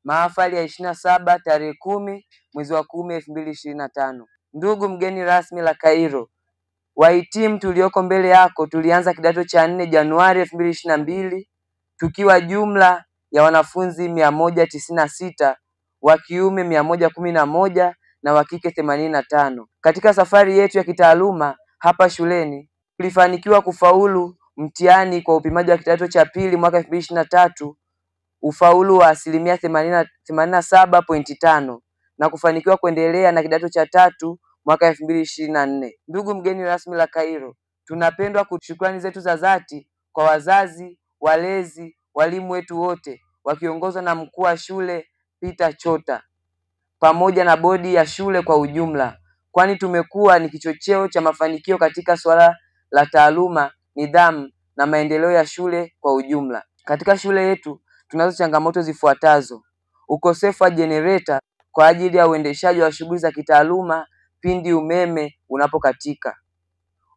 mahafali ya 27 tarehe 10 mwezi wa 10 2025. Ndugu mgeni rasmi la Cairo, wahitimu tulioko mbele yako tulianza kidato cha 4 Januari 2022 tukiwa jumla ya wanafunzi 196, wa kiume 111 na wa kike 85. Katika safari yetu ya kitaaluma hapa shuleni tulifanikiwa kufaulu mtihani kwa upimaji wa kidato cha pili mwaka 2023, ufaulu wa 87.5 na kufanikiwa kuendelea na kidato cha tatu mwaka 2024. Ndugu mgeni rasmi la Cairo, tunapendwa kushukrani zetu za dhati kwa wazazi, walezi, walimu wetu wote wakiongozwa na mkuu wa shule Peter Chota pamoja na bodi ya shule kwa ujumla, kwani tumekuwa ni kichocheo cha mafanikio katika swala la taaluma, nidhamu na maendeleo ya shule kwa ujumla. Katika shule yetu tunazo changamoto zifuatazo: ukosefu wa generator kwa ajili ya uendeshaji wa shughuli za kitaaluma pindi umeme unapokatika,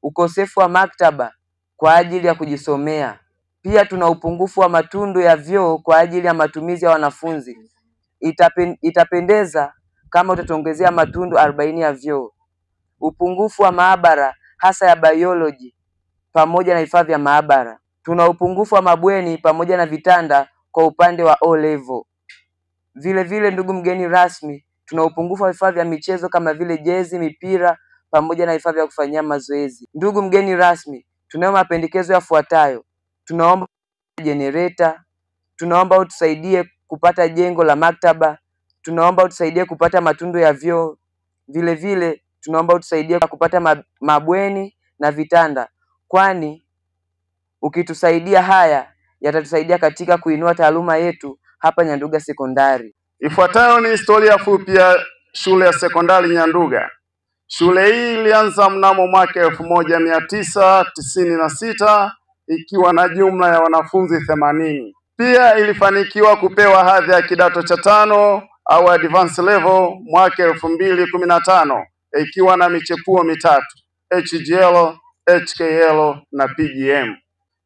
ukosefu wa maktaba kwa ajili ya kujisomea. Pia tuna upungufu wa matundu ya vyoo kwa ajili ya matumizi ya wanafunzi. Itapendeza kama utatuongezea matundu 40 ya vyoo. Upungufu wa maabara hasa ya biology pamoja na vifaa vya maabara. Tuna upungufu wa mabweni pamoja na vitanda kwa upande wa O level. Vile vile, ndugu mgeni rasmi, tuna upungufu wa vifaa vya michezo kama vile jezi, mipira pamoja na vifaa vya kufanyia mazoezi. Ndugu mgeni rasmi, tunayo mapendekezo yafuatayo: tunaomba generator, tunaomba utusaidie kupata jengo la maktaba, tunaomba utusaidie kupata matundu ya vyoo. Vile vile tunaomba utusaidie kupata mabweni na vitanda, kwani ukitusaidia haya yatatusaidia katika kuinua taaluma yetu hapa Nyanduga Sekondari. Ifuatayo ni historia fupi ya shule ya sekondari Nyanduga. Shule hii ilianza mnamo mwaka 1996 ikiwa na jumla ya wanafunzi 80. Pia ilifanikiwa kupewa hadhi ya kidato cha 5 au advanced level mwaka 2015 ikiwa na michepuo mitatu: HGL, HKL na PGM.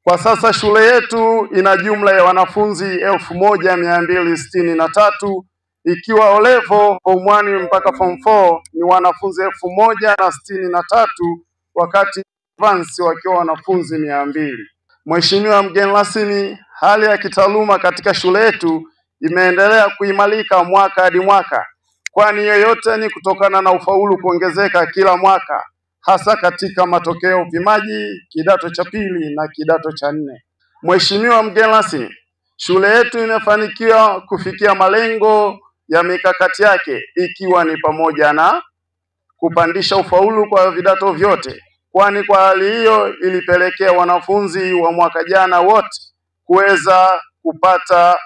Kwa sasa shule yetu ina jumla ya wanafunzi 1263 ikiwa O level form 1 mpaka form 4 ni wanafunzi 1063, wakati advance wakiwa wanafunzi 200. Mheshimiwa mgeni rasmi, hali ya kitaaluma katika shule yetu imeendelea kuimarika mwaka hadi mwaka, kwani yoyote ni kutokana na ufaulu kuongezeka kila mwaka, hasa katika matokeo upimaji kidato cha pili na kidato cha 4. Mheshimiwa mgeni rasmi, shule yetu imefanikiwa kufikia malengo ya mikakati yake, ikiwa ni pamoja na kupandisha ufaulu kwa vidato vyote, kwani kwa hali hiyo ilipelekea wanafunzi wa mwaka jana wote kuweza kupata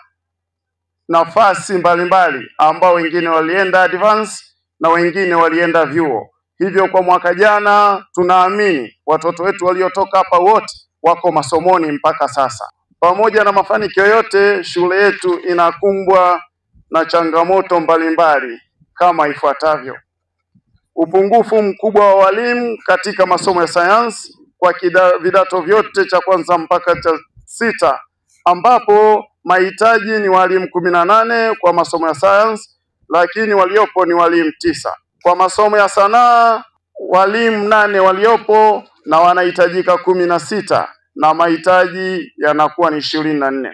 nafasi mbalimbali, ambao wengine walienda advance na wengine walienda vyuo. Hivyo kwa mwaka jana tunaamini watoto wetu waliotoka hapa wote wako masomoni mpaka sasa. Pamoja na mafanikio yote, shule yetu inakumbwa na changamoto mbalimbali kama ifuatavyo: upungufu mkubwa wa walimu katika masomo ya sayansi kwa vidato vyote cha kwanza mpaka cha 6, ambapo mahitaji ni walimu 18 kwa masomo ya sayansi, lakini waliopo ni walimu 9. Kwa masomo ya sanaa walimu 8 waliopo na wanahitajika 16 na mahitaji yanakuwa ni 24.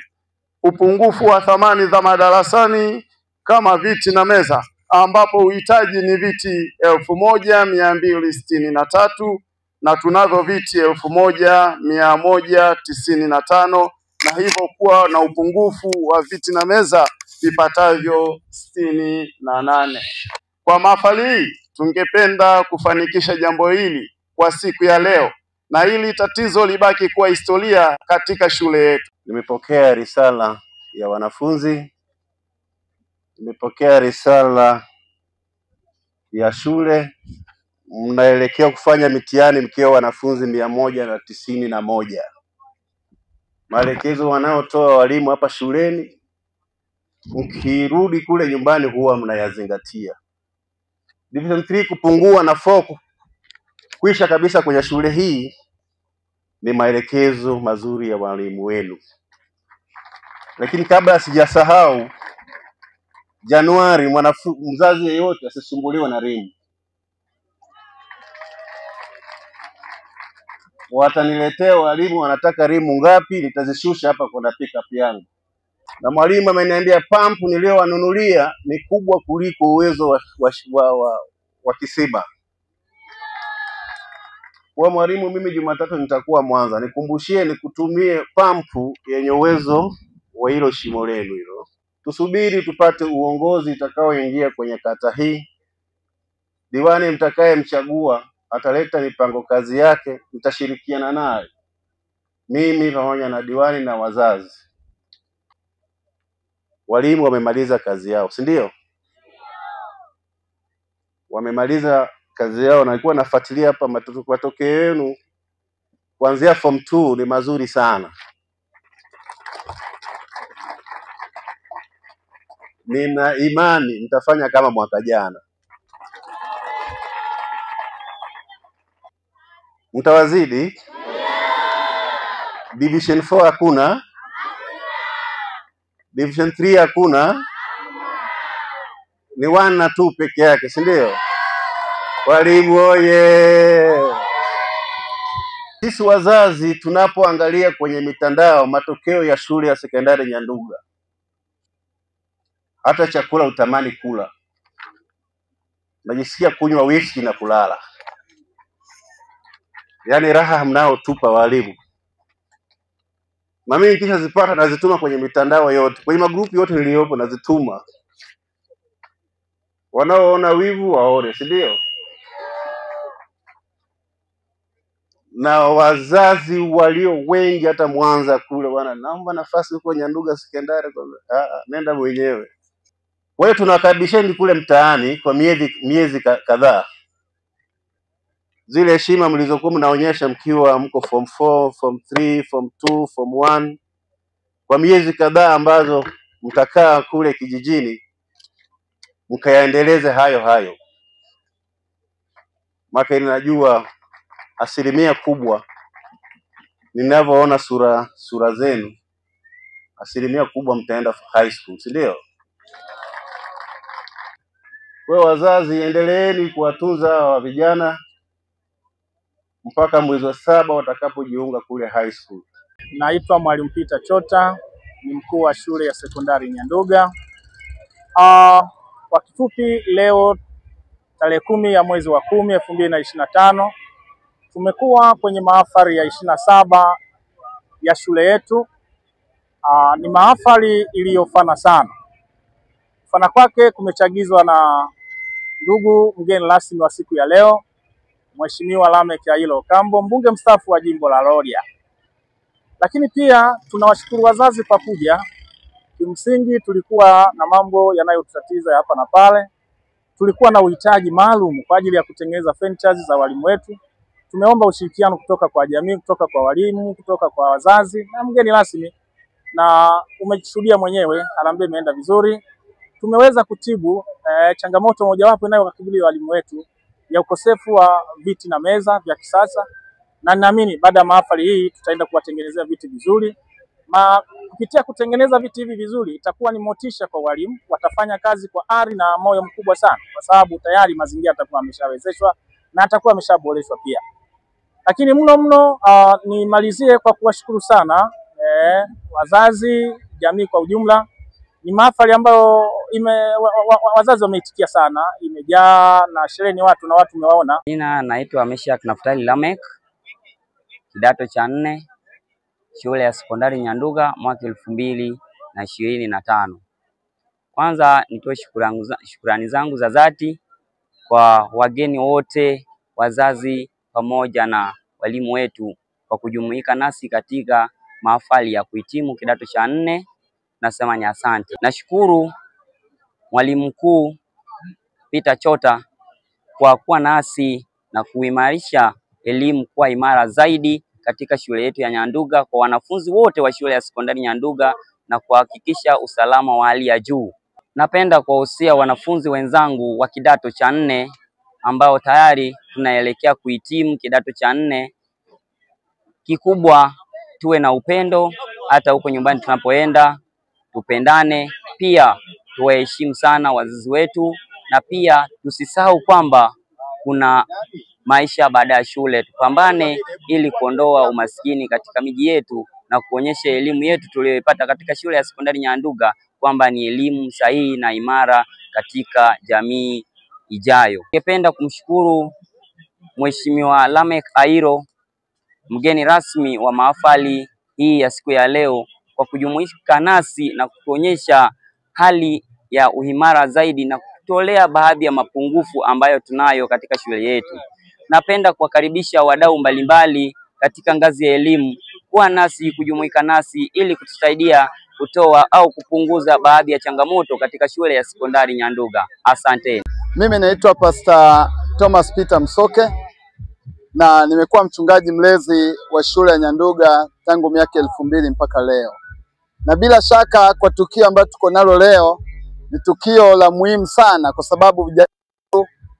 Upungufu wa thamani za madarasani kama viti na meza, ambapo uhitaji ni viti 1263 na tunavyo viti 1195, na hivyo kuwa na upungufu wa viti na meza vipatavyo 68. Kwa mahafali hii tungependa kufanikisha jambo hili kwa siku ya leo, na hili tatizo libaki kuwa historia katika shule yetu. Nimepokea risala ya wanafunzi, nimepokea risala ya shule. Mnaelekea kufanya mitihani mkiwa wanafunzi 191. Maelekezo wanayotoa walimu hapa shuleni, mkirudi kule nyumbani huwa mnayazingatia. Division 3 kupungua na 4 kuisha kabisa kwenye shule hii ni maelekezo mazuri ya walimu wenu. Lakini kabla sijasahau, Januari mzazi yeyote asisumbuliwe na rimu. Wataniletea walimu wanataka rimu ngapi, nitazishusha hapa kwa pickup yangu. Na mwalimu ameniambia pampu niliyowanunulia ni kubwa kuliko uwezo wa kisima. Kwa mwalimu, mimi Jumatatu nitakuwa Mwanza, nikumbushie nikutumie pampu yenye uwezo wa hilo shimo lenu hilo. Tusubiri tupate uongozi utakaoingia kwenye kata hii. Diwani mtakayemchagua ataleta mipango kazi yake, nitashirikiana naye mimi pamoja na diwani na wazazi. Walimu wamemaliza kazi yao, si ndio? Wamemaliza kazi yao, na nilikuwa nafuatilia hapa matokeo yenu kuanzia form 2 ni mazuri sana. Nina imani mtafanya kama mwaka jana. Mtawazidi? Division 4 hakuna? Division 3 hakuna? Ni 1 na 2 peke yake, si ndio? Walimu oye! Sisi wazazi tunapoangalia kwenye mitandao matokeo ya shule ya sekondari Nyanduga, hata chakula utamani kula, najisikia kunywa whisky na kulala. Yaani raha mnao tupa walimu. Mimi nikisha zipata nazituma kwenye mitandao yote, kwenye magrupu yote niliyopo nazituma. Wanaoona wivu waone, si ndio? Na wazazi walio wengi hata Mwanza kule bwana, naomba nafasi huko Nyanduga sekondari. Nenda mwenyewe. Kwa hiyo tunakaribisheni kule mtaani kwa miezi kadhaa. Zile heshima mlizokuwa mnaonyesha mkiwa mko form 4, form 3, form 2, form 1, kwa miezi kadhaa ambazo mtakaa kule kijijini, mkayaendeleze hayo. Maka ninajua asilimia kubwa ninavyoona sura zenu, asilimia kubwa mtaenda high school, si ndio? Kwa wazazi, endeleeni kuwatunza wa vijana mpaka mwezi wa 7 watakapojiunga kule high school. Naitwa Mwalimu Peter Chota, ni mkuu wa shule ya sekondari Nyanduga. Kwa kifupi, leo tarehe 10 ya mwezi wa 10 2025 tumekuwa kwenye mahafali ya 27 ya shule yetu. Ni mahafali iliyofana sana. Kufana kwake kumechagizwa na ndugu mgeni rasmi wa siku ya leo, Mheshimiwa Lameck Ailo Kambo, mbunge mstaafu wa jimbo la Rorya. Lakini pia tunawashukuru wazazi kwa kuja. Kimsingi tulikuwa na mambo yanayotutatiza hapa na pale. Tulikuwa na uhitaji maalum kwa ajili ya kutengeneza furnitures za walimu wetu. Tumeomba ushirikiano kutoka kwa jamii, kutoka kwa walimu, kutoka kwa wazazi na mgeni rasmi, na umejishuhudia mwenyewe, harambee imeenda vizuri. Tumeweza kutibu changamoto mojawapo inayowakabili walimu wetu ya ukosefu wa viti na meza vya kisasa, na naamini baada ya mahafali hii tutaenda kuwatengenezea viti vizuri. Kupitia kutengeneza viti hivi vizuri itakuwa ni motisha kwa walimu, watafanya kazi kwa ari na moyo mkubwa sana, kwa sababu tayari mazingira yatakuwa yameshawezeshwa na atakuwa ameshaboreshwa pia. Lakini mno nimalizie kwa kuwashukuru sana wazazi, jamii kwa ujumla. Ni mahafali ambayo wazazi wameitikia sana, imejaa na sherehe ni watu na watu umewaona. Jina naitwa Meshak Naftali Lameck, kidato cha 4, shule ya sekondari Nyanduga, mwaka 2025. Kwanza nitoe shukrani zangu za dhati kwa wageni wote, wazazi pamoja na walimu wetu kwa kujumuika nasi katika mahafali ya kuhitimu kidato cha 4. Nasema ni asante. Nashukuru mwalimu mkuu Peter Chota kwa kuwa nasi na kuimarisha elimu kuwa imara zaidi katika shule yetu ya Nyanduga kwa wanafunzi wote wa shule ya sekondari Nyanduga na kuhakikisha usalama wa hali ya juu. Napenda kuwahusia wanafunzi wenzangu wa kidato cha 4 ambao tayari tunaelekea kuhitimu kidato cha 4. Kikubwa tuwe na upendo hata huko nyumbani tunapoenda, tupendane. Pia tuwaheshimu sana wazazi wetu, na pia tusisahau kwamba kuna maisha baada ya shule. Tupambane ili kuondoa umaskini katika miji yetu na kuonyesha elimu yetu tuliyoipata katika shule ya sekondari Nyanduga kwamba ni elimu sahihi na imara katika jamii ijayo. Ningependa kumshukuru Mheshimiwa Lameck Kairo, mgeni rasmi wa mahafali hii ya siku ya leo, kwa kujumuika nasi na kutuonyesha hali ya uimara zaidi na kutolea baadhi ya mapungufu ambayo tunayo katika shule yetu. Napenda kuwakaribisha wadau mbalimbali katika ngazi ya elimu kuwa nasi, kujumuika nasi ili kutusaidia kutoa au kupunguza baadhi ya changamoto katika shule ya sekondari Nyanduga. Asante. Mimi naitwa Pastor Thomas Peter Msoke na nimekuwa mchungaji mlezi wa shule ya Nyanduga tangu miaka 2000 mpaka leo. Na bila shaka kwa tukio ambalo tuko nalo leo ni tukio la muhimu sana, kwa sababu vijana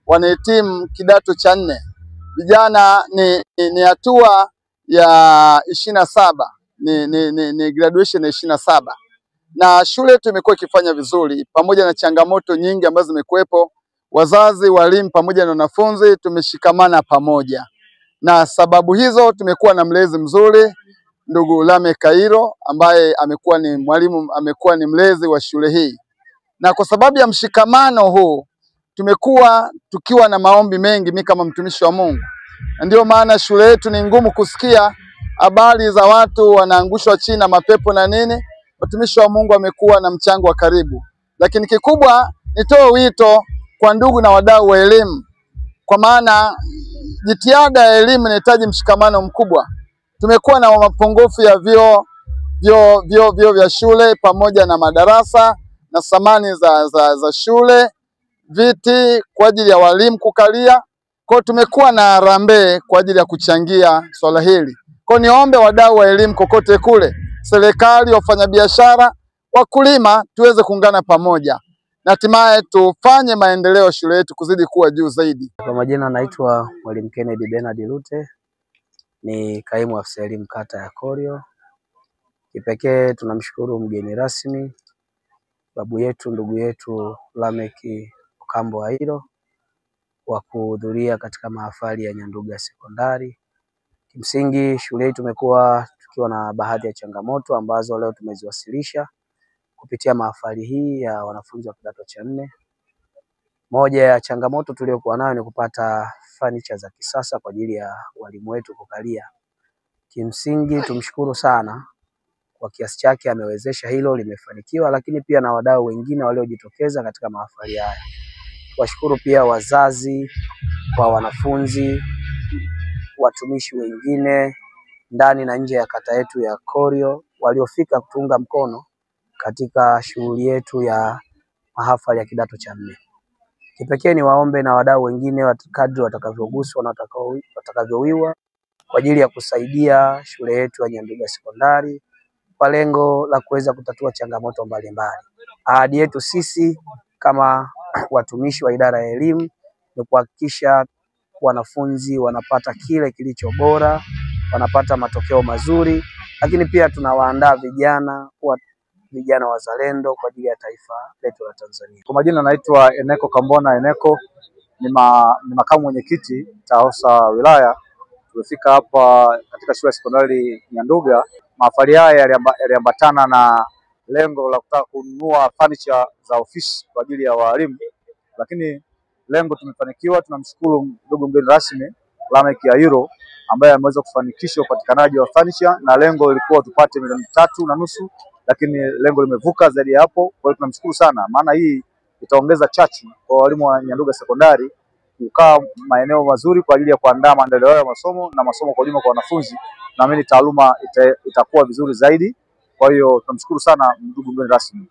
wanahitimu kidato cha 4. Vijana ni hatua ya 27, ni graduation ya 27. Na shule yetu imekuwa ikifanya vizuri pamoja na changamoto nyingi ambazo zimekuwepo. Wazazi, walimu pamoja na wanafunzi tumeshikamana pamoja. Na sababu hizo tumekuwa na mlezi mzuri, ndugu Lameck Kairo, ambaye amekuwa ni mwalimu, amekuwa ni mlezi wa shule hii. Na kwa sababu ya mshikamano huu tumekuwa tukiwa na maombi mengi, mimi kama mtumishi wa Mungu. Ndio maana shule yetu ni ngumu kusikia habari za watu wanaangushwa chini na mapepo na nini. Watumishi wa Mungu wamekuwa na mchango wa karibu. Lakini kikubwa nitoe wito kwa ndugu na wadau wa elimu, kwa maana jitihada ya elimu inahitaji mshikamano mkubwa. Tumekuwa na mapungufu ya vyoo vya shule pamoja na madarasa na samani za shule, viti kwa ajili ya walimu kukalia. Kwa tumekuwa na harambee kwa ajili ya kuchangia swala hili. Kwa niombe wadau wa elimu kokote kule, serikali, wafanyabiashara, wakulima, tuweze kuungana pamoja na hatimaye tufanye maendeleo shule yetu kuzidi kuwa juu zaidi. Kwa majina naitwa Mwalimu Kennedy Bernard Lute, ni kaimu afisa elimu kata ya Korio. Kipekee tunamshukuru mgeni rasmi babu yetu, ndugu yetu Lameck Kairo kwa kuhudhuria katika mahafali ya Nyanduga sekondari. Kimsingi shule yetu tumekuwa tukiwa na baadhi ya changamoto ambazo leo tumeziwasilisha kupitia mahafali hii ya wanafunzi wa kidato cha 4. Moja ya changamoto tuliyokuwa nayo ni kupata furniture za kisasa kwa ajili ya walimu wetu kukalia. Kimsingi tumshukuru sana kwa kiasi chake, amewezesha hilo, limefanikiwa, lakini pia na wadau wengine waliojitokeza katika mahafali haya. Washukuru pia wazazi kwa wanafunzi, watumishi wengine ndani na nje ya kata yetu ya Korio waliofika kutunga mkono katika shughuli yetu ya mahafali ya kidato cha 4. Kipekee ni waombe na wadau wengine kadri watakavyoguswa na watakavyowiwa kwa ajili ya kusaidia shule yetu ya Nyanduga sekondari kwa lengo la kuweza kutatua changamoto mbalimbali. Ahadi yetu sisi kama watumishi wa idara ya elimu ni kuhakikisha wanafunzi wanapata kile kilicho bora, wanapata matokeo mazuri, lakini pia tunawaandaa vijana kuwa vijana wazalendo kwa ajili ya taifa letu la Tanzania. Kwa majina naitwa Eneko Kambona Eneko, ni makamu mwenyekiti TAHOSA wilaya. Tumefika hapa katika shule ya sekondari Nyanduga. Mahafali haya yaliambatana na lengo la kutaka kununua furniture za ofisi kwa ajili ya walimu, lakini lengo tumefanikiwa. Tunamshukuru ndugu mgeni rasmi Lameck Kairo ambaye ameweza kufanikisha upatikanaji wa furniture, na lengo lilikuwa tupate milioni 3.5, lakini lengo limevuka zaidi ya hapo. Kwa hiyo tunamshukuru sana, maana hii itaongeza chachu kwa walimu wa Nyanduga sekondari kukaa maeneo mazuri kwa ajili ya kuandaa maendeleo ya masomo na masomo kwa ujumla kwa wanafunzi. Naamini taaluma itakuwa vizuri zaidi. Kwa hiyo tunamshukuru sana ndugu mgeni rasmi.